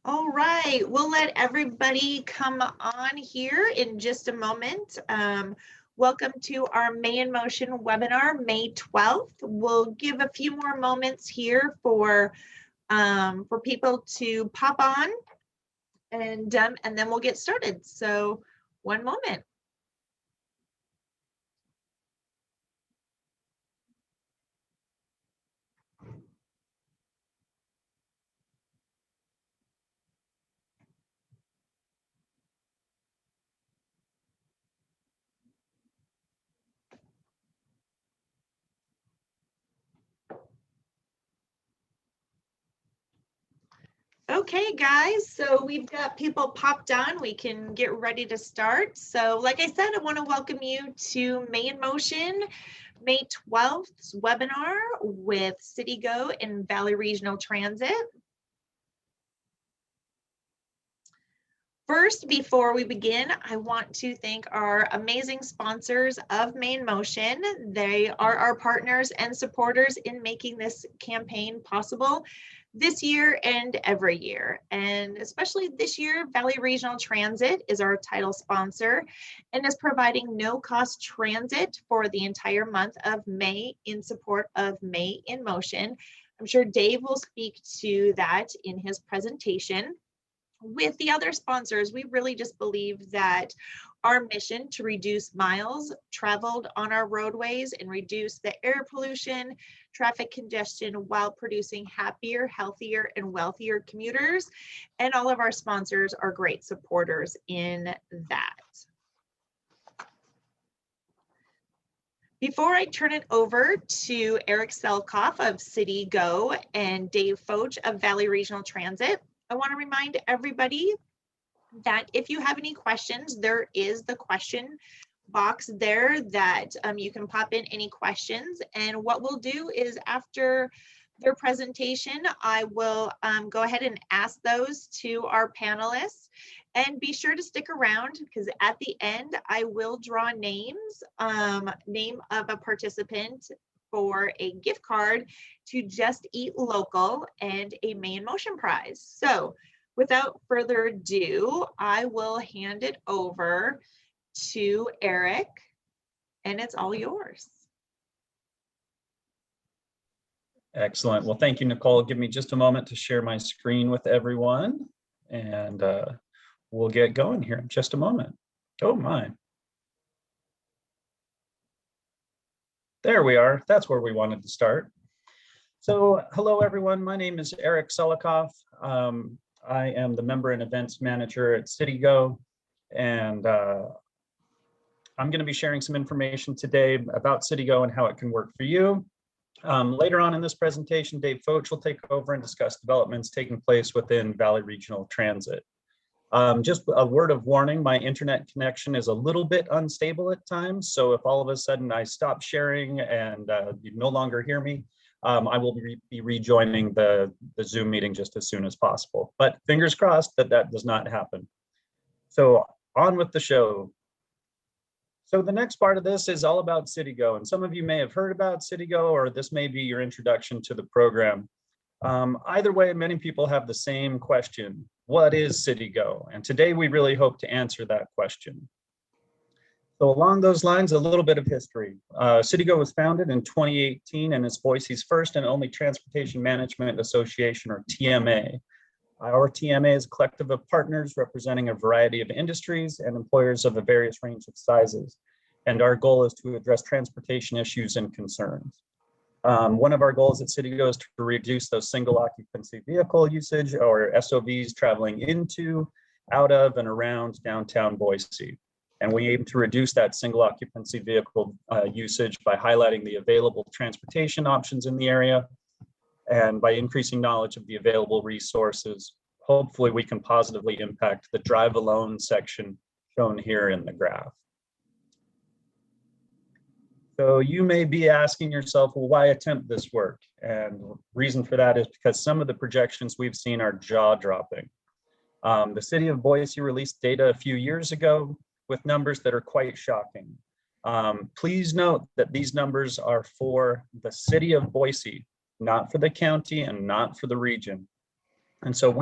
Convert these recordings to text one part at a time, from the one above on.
All right, we'll let everybody come on here in just a moment. Welcome to our May in Motion webinar, May 12th. We'll give a few more moments here for people to pop on, and then we'll get started. So one moment. Okay, guys, so we've got people popped on. We can get ready to start. So like I said, I want to welcome you to May in Motion, May 12th webinar with CityGo and Valley Regional Transit. First, before we begin, I want to thank our amazing sponsors of May in Motion. They are our partners and supporters in making this campaign possible this year and every year. And especially this year, Valley Regional Transit is our title sponsor and is providing no-cost transit for the entire month of May in support of May in Motion. I'm sure Dave will speak to that in his presentation. With the other sponsors, we really just believe that our mission to reduce miles traveled on our roadways and reduce the air pollution, traffic congestion while producing happier, healthier, and wealthier commuters. And all of our sponsors are great supporters in that. Before I turn it over to Eric Selkoff of CityGo and Dave Foch of Valley Regional Transit, I want to remind everybody that if you have any questions, there is the question box there that you can pop in any questions. And what we'll do is after their presentation, I will go ahead and ask those to our panelists. And be sure to stick around because at the end, I will draw names, name of a participant for a gift card to Just Eat Local and a May in Motion prize. So without further ado, I will hand it over to Eric, and it's all yours. Excellent. Well, thank you, Nicole. Give me just a moment to share my screen with everyone, and we'll get going here in just a moment. Oh my. There we are. That's where we wanted to start. So hello, everyone. My name is Eric Selikoff. I am the Member and Events Manager at CityGo, and I'm going to be sharing some information today about CityGo and how it can work for you. Later on in this presentation, Dave Foch will take over and discuss developments taking place within Valley Regional Transit. Just a word of warning, my internet connection is a little bit unstable at times. So if all of a sudden I stop sharing and you no longer hear me, I will be rejoining the Zoom meeting just as soon as possible. But fingers crossed that that does not happen. So on with the show. So the next part of this is all about CityGo. And some of you may have heard about CityGo, or this may be your introduction to the program. Either way, many people have the same question. What is CityGo? And today we really hope to answer that question. So along those lines, a little bit of history. CityGo was founded in 2018 and is Boise's first and only transportation management association, or TMA. Our TMA is a collective of partners representing a variety of industries and employers of a various range of sizes. And our goal is to address transportation issues and concerns. One of our goals at CityGo is to reduce those single occupancy vehicle usage, or SOVs, traveling into, out of, and around downtown Boise. And we aim to reduce that single occupancy vehicle usage by highlighting the available transportation options in the area. And by increasing knowledge of the available resources, hopefully we can positively impact the drive alone section shown here in the graph. So you may be asking yourself, well, why attempt this work? And the reason for that is because some of the projections we've seen are jaw-dropping. The city of Boise released data a few years ago with numbers that are quite shocking. Please note that these numbers are for the city of Boise, not for the county and not for the region. And so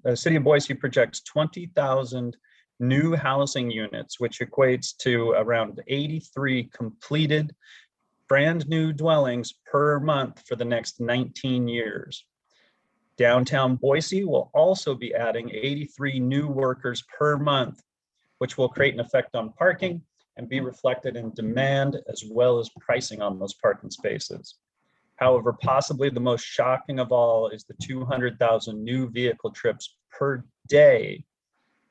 the city of Boise projects 20,000 new housing units, which equates to around 83 completed brand new dwellings per month for the next 19 years. Downtown Boise will also be adding 83 new workers per month, which will create an effect on parking and be reflected in demand as well as pricing on those parking spaces. However, possibly the most shocking of all is the 200,000 new vehicle trips per day.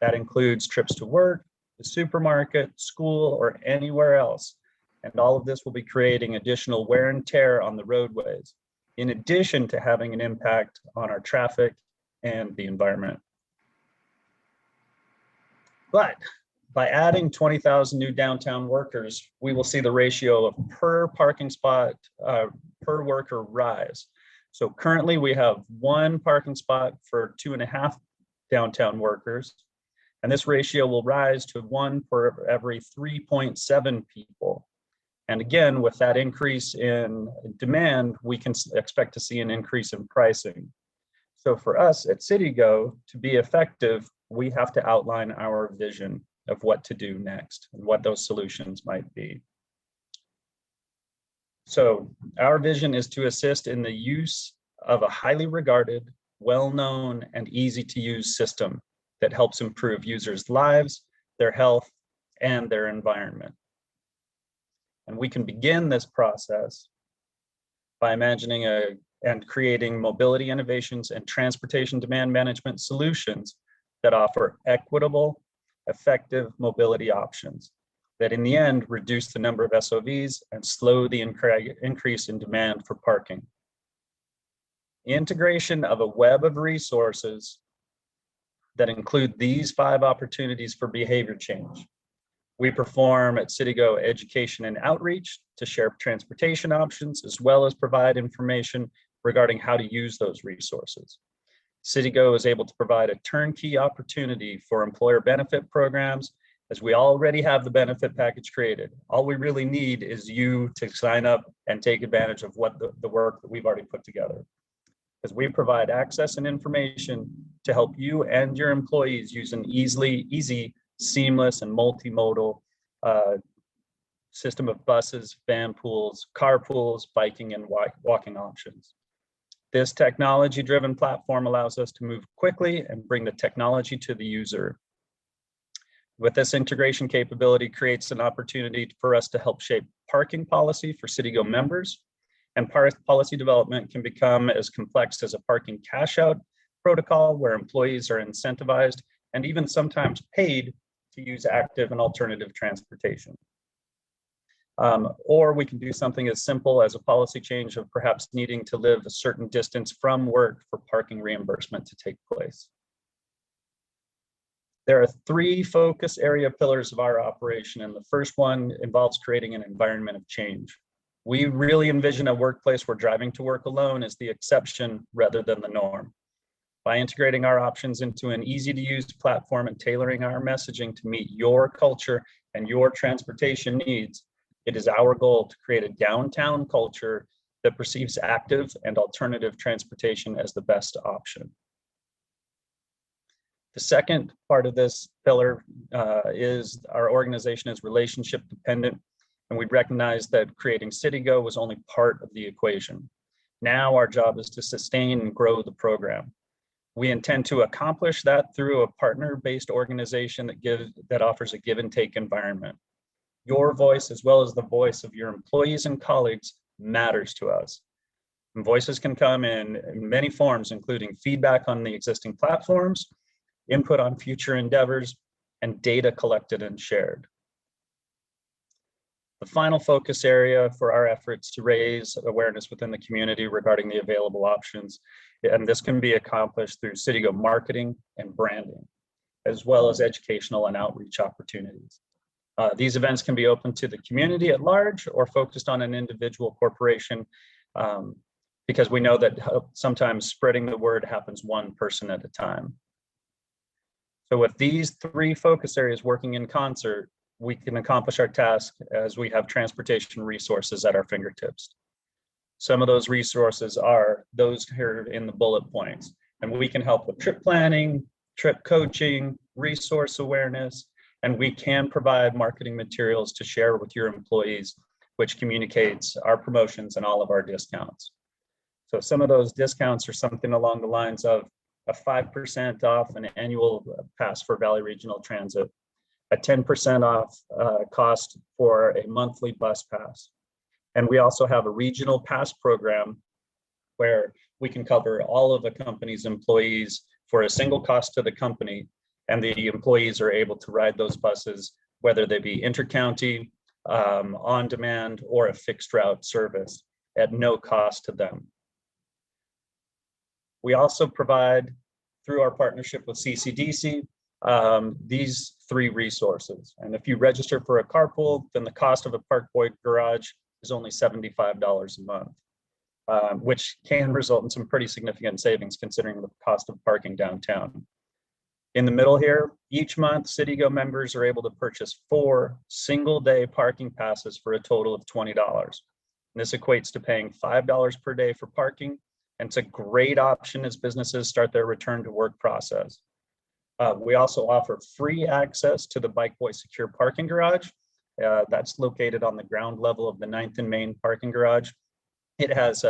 That includes trips to work, the supermarket, school, or anywhere else. And all of this will be creating additional wear and tear on the roadways, in addition to having an impact on our traffic and the environment. But by adding 20,000 new downtown workers, we will see the ratio of per parking spot per worker rise. So currently we have 1 parking spot for 2.5 downtown workers. And this ratio will rise to 1 per every 3.7 people. And again, with that increase in demand, we can expect to see an increase in pricing. So for us at CityGo, to be effective, we have to outline our vision of what to do next and what those solutions might be. So our vision is to assist in the use of a highly regarded, well-known, and easy-to-use system that helps improve users' lives, their health, and their environment. And we can begin this process by imagining and creating mobility innovations and transportation demand management solutions that offer equitable, effective mobility options that in the end reduce the number of SOVs and slow the increase in demand for parking. Integration of a web of resources that include these 5 opportunities for behavior change. We perform at CityGo education and outreach to share transportation options, as well as provide information regarding how to use those resources. CityGo is able to provide a turnkey opportunity for employer benefit programs, as we already have the benefit package created. All we really need is you to sign up and take advantage of what the work that we've already put together. Because we provide access and information to help you and your employees use an easy, seamless, and multimodal system of buses, van pools, carpools, biking, and walking options. This technology-driven platform allows us to move quickly and bring the technology to the user. With this integration capability creates an opportunity for us to help shape parking policy for CityGo members, and policy development can become as complex as a parking cash out protocol where employees are incentivized and even sometimes paid to use active and alternative transportation. Or we can do something as simple as a policy change of perhaps needing to live a certain distance from work for parking reimbursement to take place. There are 3 focus area pillars of our operation, and the first one involves creating an environment of change. We really envision a workplace where driving to work alone is the exception rather than the norm. By integrating our options into an easy-to-use platform and tailoring our messaging to meet your culture and your transportation needs, it is our goal to create a downtown culture that perceives active and alternative transportation as the best option. The second part of this pillar is our organization is relationship dependent, and we recognize that creating CityGo was only part of the equation. Now our job is to sustain and grow the program. We intend to accomplish that through a partner-based organization that offers a give and take environment. Your voice, as well as the voice of your employees and colleagues, matters to us. And voices can come in many forms, including feedback on the existing platforms, input on future endeavors, and data collected and shared. The final focus area for our efforts to raise awareness within the community regarding the available options, and this can be accomplished through CityGo marketing and branding, as well as educational and outreach opportunities. These events can be open to the community at large or focused on an individual corporation, because we know that sometimes spreading the word happens one person at a time. So with these 3 focus areas working in concert, we can accomplish our task as we have transportation resources at our fingertips. Some of those resources are those here in the bullet points. And we can help with trip planning, trip coaching, resource awareness, and we can provide marketing materials to share with your employees, which communicates our promotions and all of our discounts. So some of those discounts are something along the lines of a 5% off an annual pass for Valley Regional Transit, a 10% off cost for a monthly bus pass. And we also have a regional pass program where we can cover all of the company's employees for a single cost to the company, and the employees are able to ride those buses, whether they be intercounty, on demand, or a fixed route service at no cost to them. We also provide, through our partnership with CCDC, these 3 resources. And if you register for a carpool, then the cost of a Park Boyd garage is only $75 a month, which can result in some pretty significant savings considering the cost of parking downtown. In the middle here, each month, CityGo members are able to purchase 4 single-day parking passes for a total of $20. And this equates to paying $5 per day for parking, and it's a great option as businesses start their return to work process. We also offer free access to the Bike Boy Secure Parking Garage. That's located on the ground level of the 9th and Main parking garage. It has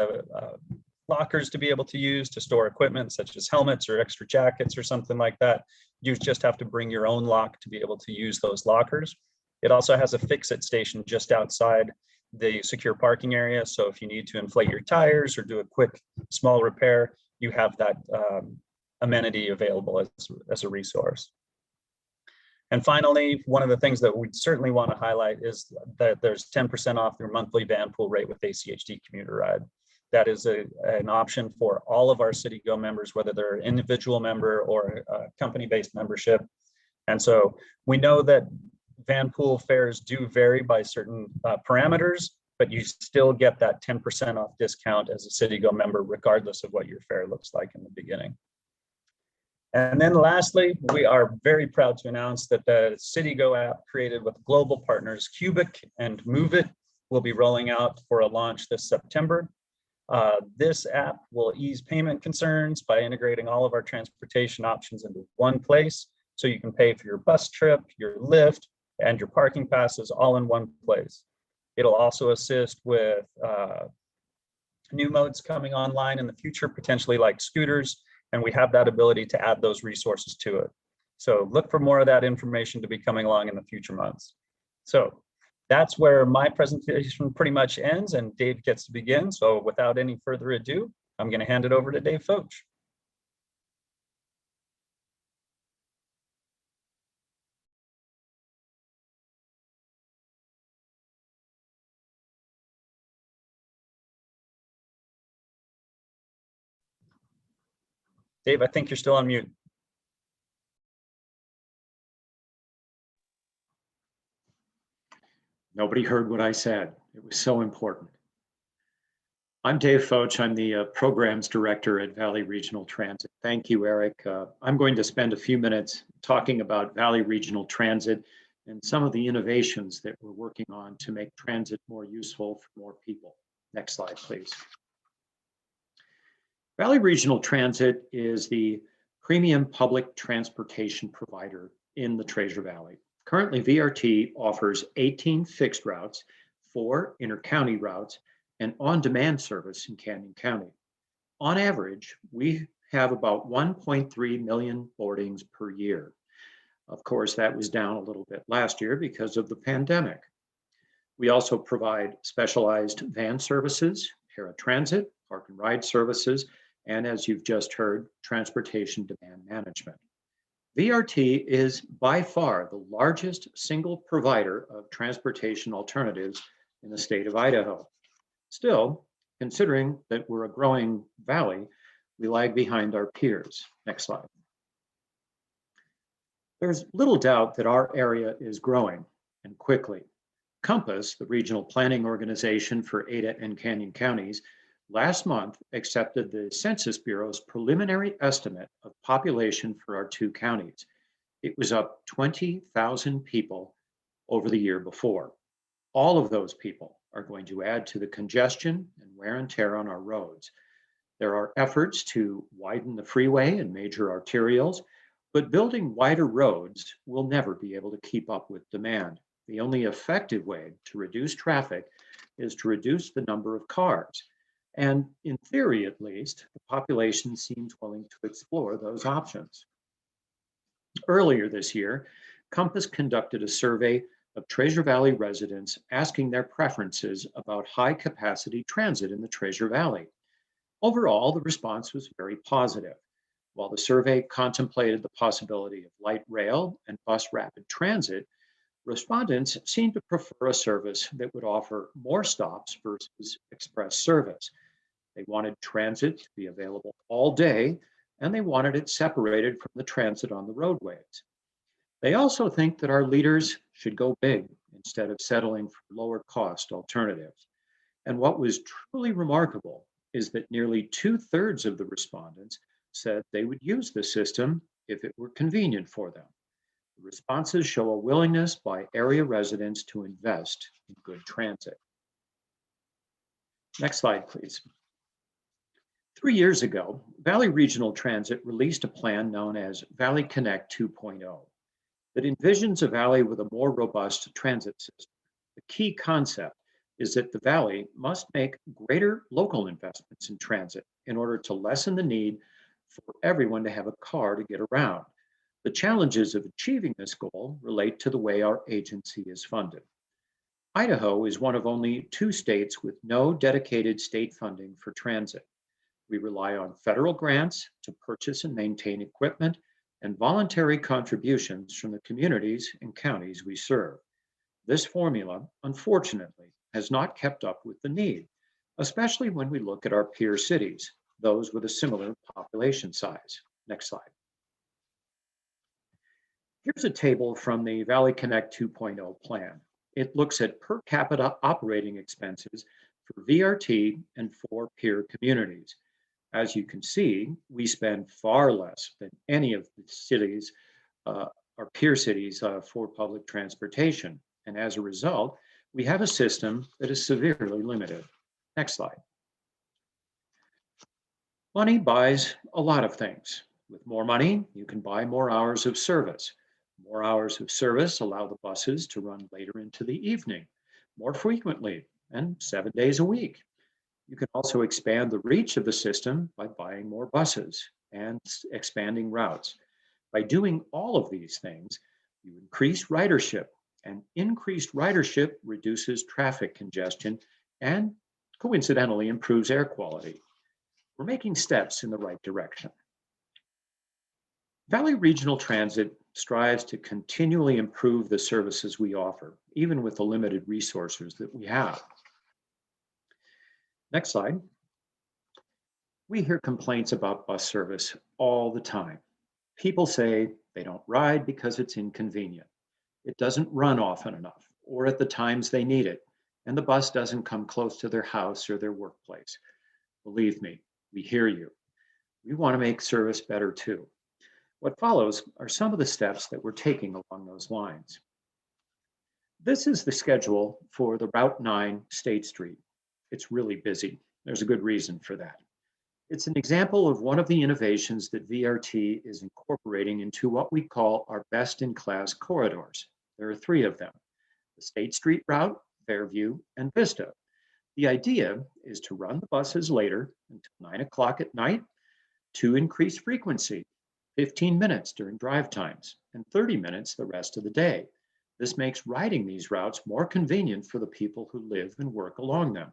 lockers to be able to use to store equipment such as helmets or extra jackets or something like that. You just have to bring your own lock to be able to use those lockers. It also has a fix-it station just outside the secure parking area. So if you need to inflate your tires or do a quick small repair, you have that amenity available as a resource. And finally, one of the things that we certainly want to highlight is that there's 10% off your monthly van pool rate with ACHD Commuter Ride. That is an option for all of our CityGo members, whether they're an individual member or a company-based membership. And so we know that van pool fares do vary by certain parameters, but you still get that 10% off discount as a CityGo member, regardless of what your fare looks like in the beginning. And then lastly, we are very proud to announce that the CityGo app created with global partners Cubic and MoveIt will be rolling out for a launch this September. This app will ease payment concerns by integrating all of our transportation options into one place, so you can pay for your bus trip, your Lyft, and your parking passes all in one place. It'll also assist with new modes coming online in the future, potentially like scooters, and we have that ability to add those resources to it. So look for more of that information to be coming along in the future months. So that's where my presentation pretty much ends and Dave gets to begin. So without any further ado, I'm going to hand it over to Dave Foch. Dave, I think you're still on mute. Nobody heard what I said. It was so important. I'm Dave Foch. I'm the Programs Director at Valley Regional Transit. Thank you, Eric. I'm going to spend a few minutes talking about Valley Regional Transit and some of the innovations that we're working on to make transit more useful for more people. Next slide, please. Valley Regional Transit is the premium public transportation provider in the Treasure Valley. Currently, VRT offers 18 fixed routes, 4 inter-county routes, and on-demand service in Canyon County. On average, we have about 1.3 million boardings per year. Of course, that was down a little bit last year because of the pandemic. We also provide specialized van services, paratransit, park and ride services, and as you've just heard, transportation demand management. VRT is by far the largest single provider of transportation alternatives in the state of Idaho. Still, considering that we're a growing valley, we lag behind our peers. Next slide. There's little doubt that our area is growing and quickly. Compass, the regional planning organization for Ada and Canyon counties, last month accepted the Census Bureau's preliminary estimate of population for our 2 counties. It was up 20,000 people over the year before. All of those people are going to add to the congestion and wear and tear on our roads. There are efforts to widen the freeway and major arterials, but building wider roads will never be able to keep up with demand. The only effective way to reduce traffic is to reduce the number of cars. And in theory, at least, the population seems willing to explore those options. Earlier this year, Compass conducted a survey of Treasure Valley residents asking their preferences about high capacity transit in the Treasure Valley. Overall, the response was very positive. While the survey contemplated the possibility of light rail and bus rapid transit, respondents seemed to prefer a service that would offer more stops versus express service. They wanted transit to be available all day, and they wanted it separated from the transit on the roadways. They also think that our leaders should go big instead of settling for lower cost alternatives. And what was truly remarkable is that nearly two-thirds of the respondents said they would use the system if it were convenient for them. The responses show a willingness by area residents to invest in good transit. Next slide, please. 3 years ago, Valley Regional Transit released a plan known as Valley Connect 2.0 that envisions a valley with a more robust transit system. The key concept is that the valley must make greater local investments in transit in order to lessen the need for everyone to have a car to get around. The challenges of achieving this goal relate to the way our agency is funded. Idaho is one of only 2 states with no dedicated state funding for transit. We rely on federal grants to purchase and maintain equipment and voluntary contributions from the communities and counties we serve. This formula, unfortunately, has not kept up with the need, especially when we look at our peer cities, those with a similar population size. Next slide. Here's a table from the Valley Connect 2.0 plan. It looks at per capita operating expenses for VRT and 4 peer communities. As you can see, we spend far less than any of the cities, our peer cities, for public transportation. And as a result, we have a system that is severely limited. Next slide. Money buys a lot of things. With more money, you can buy more hours of service. More hours of service allow the buses to run later into the evening, more frequently, and 7 days a week. You can also expand the reach of the system by buying more buses and expanding routes. By doing all of these things, you increase ridership, and increased ridership reduces traffic congestion and coincidentally improves air quality. We're making steps in the right direction. Valley Regional Transit strives to continually improve the services we offer, even with the limited resources that we have. Next slide. We hear complaints about bus service all the time. People say they don't ride because it's inconvenient. It doesn't run often enough or at the times they need it, and the bus doesn't come close to their house or their workplace. Believe me, we hear you. We want to make service better too. What follows are some of the steps that we're taking along those lines. This is the schedule for the Route 9 State Street. It's really busy. There's a good reason for that. It's an example of one of the innovations that VRT is incorporating into what we call our best-in-class corridors. There are 3 of them: the State Street route, Fairview, and Vista. The idea is to run the buses later until 9 o'clock at night to increase frequency, 15 minutes during drive times, and 30 minutes the rest of the day. This makes riding these routes more convenient for the people who live and work along them.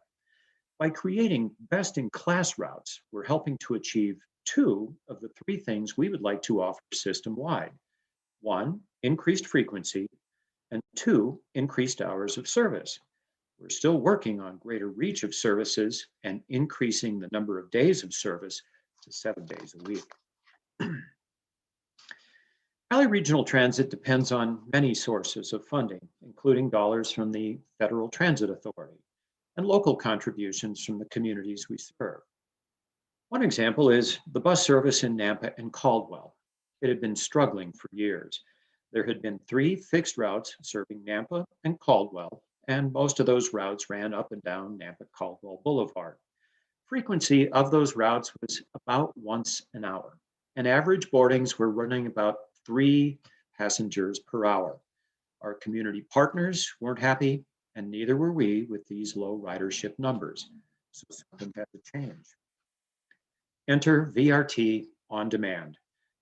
By creating best-in-class routes, we're helping to achieve 2 of the 3 things we would like to offer system-wide. 1, increased frequency, and 2, increased hours of service. We're still working on greater reach of services and increasing the number of days of service to 7 days a week. Valley Regional Transit depends on many sources of funding, including dollars from the Federal Transit Authority and local contributions from the communities we serve. One example is the bus service in Nampa and Caldwell. It had been struggling for years. There had been 3 fixed routes serving Nampa and Caldwell, and most of those routes ran up and down Nampa-Caldwell Boulevard. frequency of those routes was about once an hour, and average boardings were running about 3 passengers per hour. Our community partners weren't happy, and neither were we with these low ridership numbers. So something had to change. Enter VRT on demand.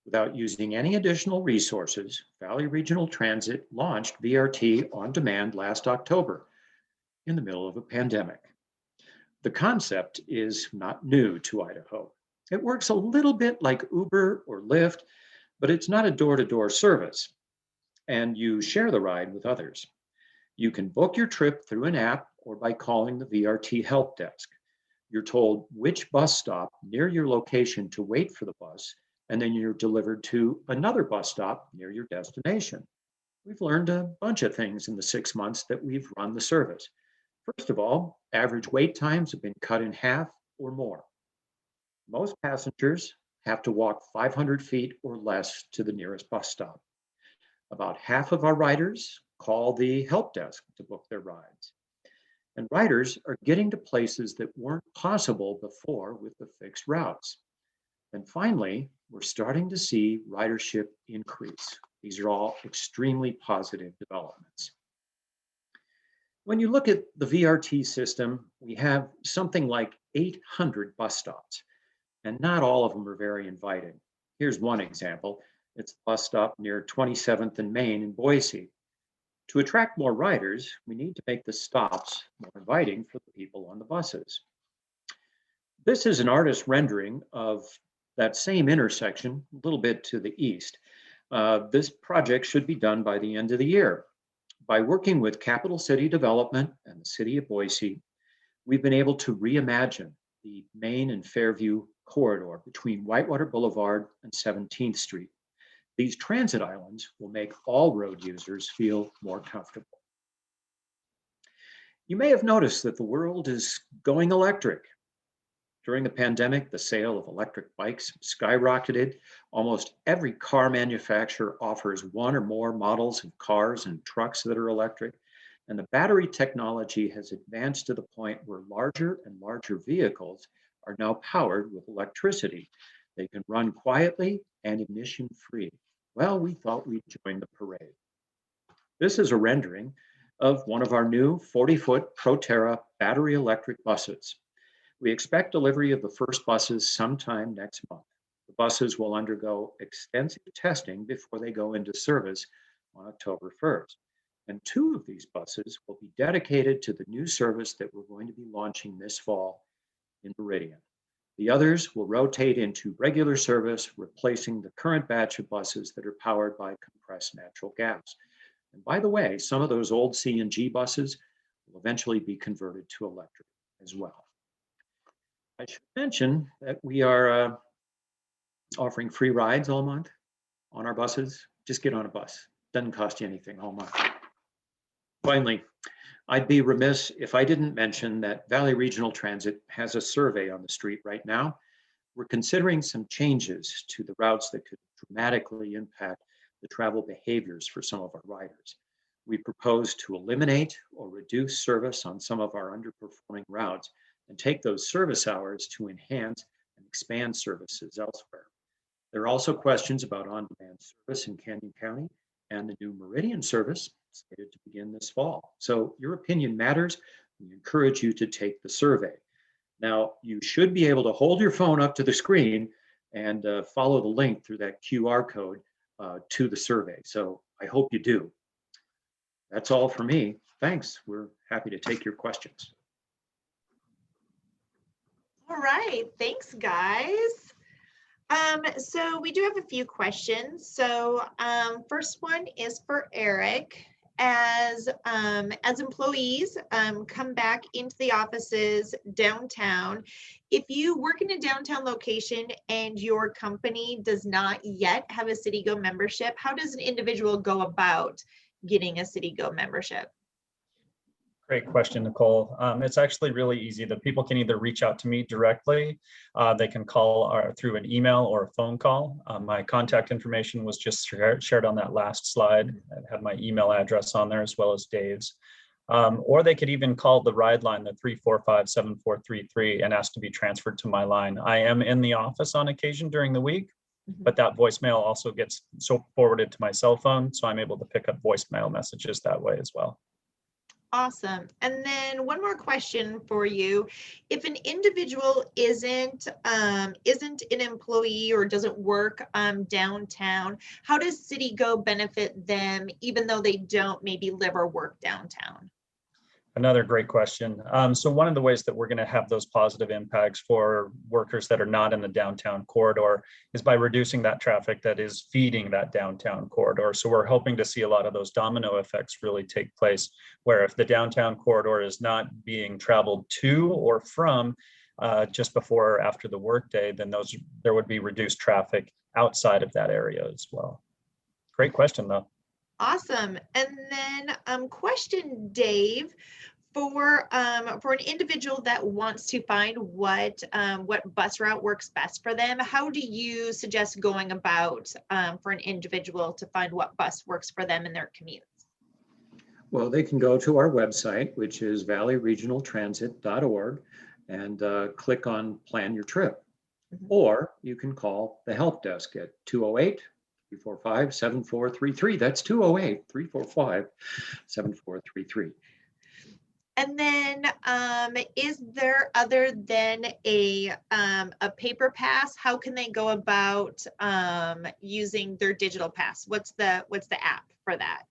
Without using any additional resources, Valley Regional Transit launched VRT on demand last October in the middle of a pandemic. The concept is not new to Idaho. It works a little bit like Uber or Lyft, but it's not a door-to-door service, and you share the ride with others. You can book your trip through an app or by calling the VRT help desk. You're told which bus stop near your location to wait for the bus, and then you're delivered to another bus stop near your destination. We've learned a bunch of things in the 6 months that we've run the service. First of all, average wait times have been cut in half or more. Most passengers have to walk 500 feet or less to the nearest bus stop. About half of our riders call the help desk to book their rides. And riders are getting to places that weren't possible before with the fixed routes. And finally, we're starting to see ridership increase. These are all extremely positive developments. When you look at the VRT system, we have something like 800 bus stops, and not all of them are very inviting. Here's one example. It's the bus stop near 27th and Main in Boise. To attract more riders, we need to make the stops more inviting for the people on the buses. This is an artist's rendering of that same intersection, a little bit to the east. This project should be done by the end of the year. By working with Capital City Development and the City of Boise, we've been able to reimagine the Main and Fairview corridor between Whitewater Boulevard and 17th Street. These transit islands will make all road users feel more comfortable. You may have noticed that the world is going electric. During the pandemic, the sale of electric bikes skyrocketed. Almost every car manufacturer offers one or more models of cars and trucks that are electric. And the battery technology has advanced to the point where larger and larger vehicles are now powered with electricity. They can run quietly and emission-free. Well, we thought we'd join the parade. This is a rendering of one of our new 40-foot Proterra battery electric buses. We expect delivery of the first buses sometime next month. The buses will undergo extensive testing before they go into service on October 1st. And 2 of these buses will be dedicated to the new service that we're going to be launching this fall in Meridian. The others will rotate into regular service, replacing the current batch of buses that are powered by compressed natural gas. And by the way, some of those old CNG buses will eventually be converted to electric as well. I should mention that we are offering free rides all month on our buses. Just get on a bus. Doesn't cost you anything all month. Finally, I'd be remiss if I didn't mention that Valley Regional Transit has a survey on the street right now. We're considering some changes to the routes that could dramatically impact the travel behaviors for some of our riders. We propose to eliminate or reduce service on some of our underperforming routes and take those service hours to enhance and expand services elsewhere. There are also questions about on-demand service in Canyon County and the new Meridian service slated to begin this fall. So your opinion matters. We encourage you to take the survey. Now, you should be able to hold your phone up to the screen and follow the link through that QR code to the survey. So I hope you do. That's all for me. Thanks. We're happy to take your questions. All right, thanks, guys. So we do have a few questions. So first one is for Eric. As employees come back into the offices downtown, if you work in a downtown location and your company does not yet have a CityGo membership, how does an individual go about getting a CityGo membership? Great question, Nicole. It's actually really easy. The people can either reach out to me directly, they can call through an email or a phone call. My contact information was just shared on that last slide. It had my email address on there as well as Dave's. Or they could even call the ride line, the 345-7433, and ask to be transferred to my line. I am in the office on occasion during the week, but that voicemail also gets forwarded to my cell phone, so I'm able to pick up voicemail messages that way as well. Awesome. And then one more question for you. If an individual isn't an employee or doesn't work downtown, how does City Go benefit them even though they don't maybe live or work downtown? Another great question. So one of the ways that we're going to have those positive impacts for workers that are not in the downtown corridor is by reducing that traffic that is feeding that downtown corridor. So we're hoping to see a lot of those domino effects really take place, where if the downtown corridor is not being traveled to or from just before or after the workday, then there would be reduced traffic outside of that area as well. Great question, though. Awesome. And then question, Dave, for an individual that wants to find what bus route works best for them, how do you suggest going about for an individual to find what bus works for them in their commute? Well, they can go to our website, which is valleyregionaltransit.org, and click on Plan Your Trip. Or you can call the help desk at 208-345-7433. That's 208-345-7433. And then is there, other than a paper pass, how can they go about using their digital pass? What's the app for that?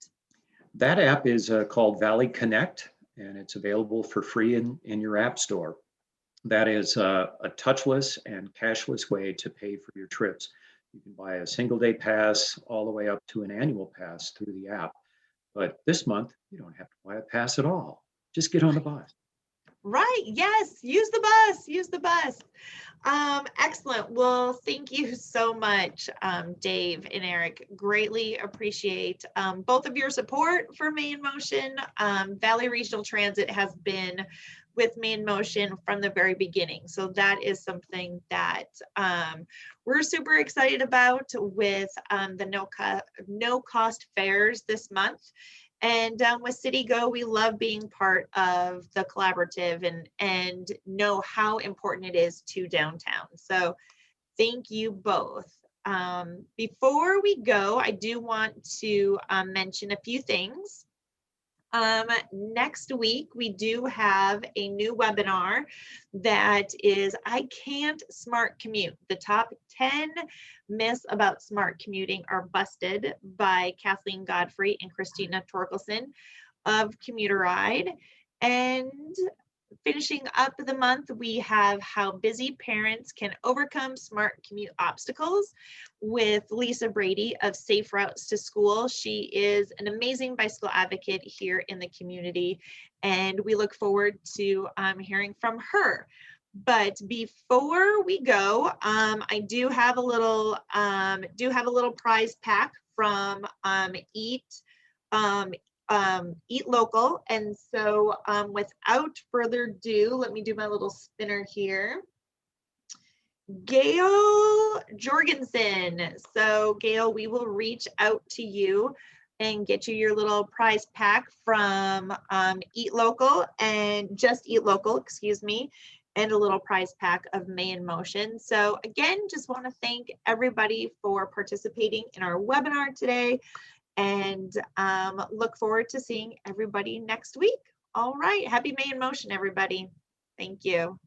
That app is called Valley Connect, and it's available for free in your app store. That is a touchless and cashless way to pay for your trips. You can buy a single day pass all the way up to an annual pass through the app. But this month, you don't have to buy a pass at all. Just get on the bus. Right. Yes. Use the bus. Use the bus. Excellent. Well, thank you so much, Dave and Eric. Greatly appreciate both of your support for Main Motion. Valley Regional Transit has been with Main Motion from the very beginning. So that is something that we're super excited about with the no cost fares this month. And with City Go, we love being part of the collaborative and know how important it is to downtown. So thank you both. Before we go, I do want to mention a few things. Next week, we do have a new webinar that is I Can't Smart Commute. The top 10 myths about smart commuting are busted by Kathleen Godfrey and Christina Torkelson of Commuter Ride. And finishing up the month, we have how busy parents can overcome smart commute obstacles with Lisa Brady of Safe Routes to School. She is an amazing bicycle advocate here in the community, and we look forward to hearing from her. But before we go, I do have a little prize pack from Eat Local. And so without further ado, let me do my little spinner here. Gail Jorgensen. So Gail, we will reach out to you and get you your little prize pack from Eat Local and Just Eat Local, excuse me, and a little prize pack of Main Motion. So again, just want to thank everybody for participating in our webinar today, and look forward to seeing everybody next week. All right, happy Main Motion, everybody. Thank you.